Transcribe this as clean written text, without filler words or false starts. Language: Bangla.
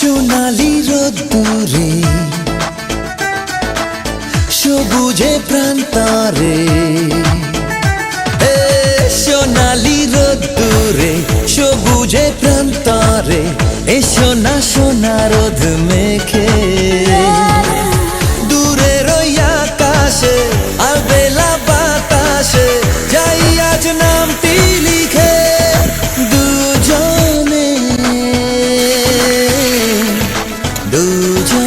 সোনালি রোদ্দুরে সবুজে প্রান্তরে, সোনালি রোদ্দুরে সবুজে প্রান্তরে, এ সোনা সোনা রোদ মেখে দূরের ওই আকাশে আর বেলা বাতাসে যাই আজ নামটি লিখে দুজনে দুজনে।